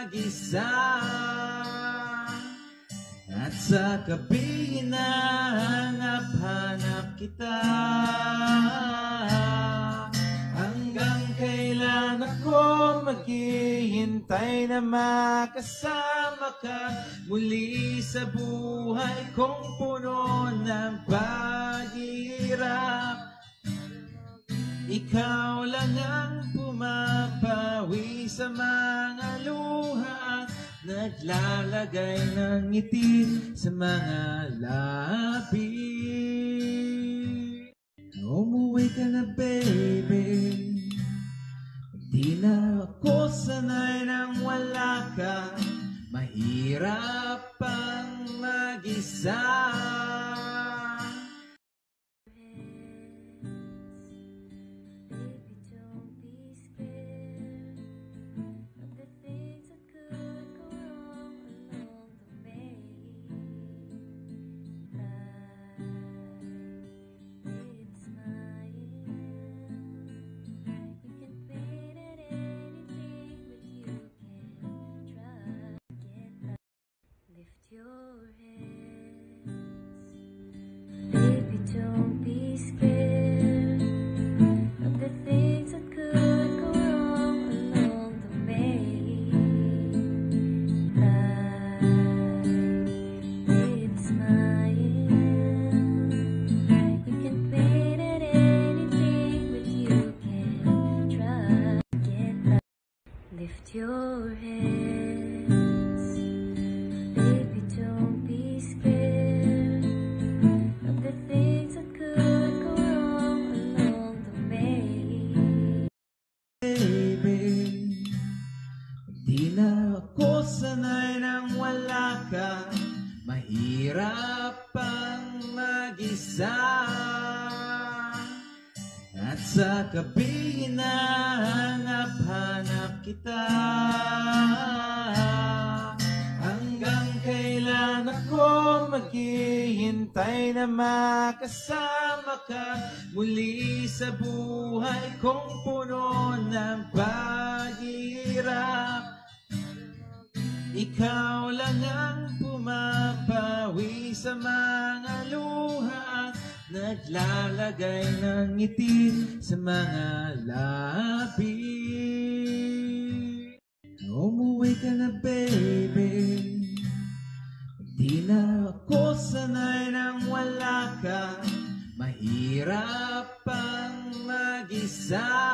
mag-isa. At sa gabi hinahanap-hanap kita. Hanggang kailan ako maghihintay na makasama ka muli sa buhay kong puno ng paghihirap. Ikaw lang ang pumapawi sa mga luha, naglalagay ng ngiti sa mga labi. Umuwi ka na, baby. Di na ako sanay nang wala ka. Mahirap pang mag-isa. Don't be scared of the things that could go wrong along the way. It's my end. You can paint it anything, but you can try to get up. Lift your heads, baby, don't be scared of the things that could go wrong along the way. Baby, di na ako sanay nang wala ka. Mahirap pang mag-isa. At sa gabi hinahanap-hanap kita. Hanggang kailan ako maghihintay na makasama ka muli sa buhay kong puno ng paghihirap. Ikaw lang ang pumapawi sa mga luha, naglalagay ng ngiti sa mga labi. Umuwi ka na, baby. Di na ako sanay nang wala ka. Mahirap pang mag-isa.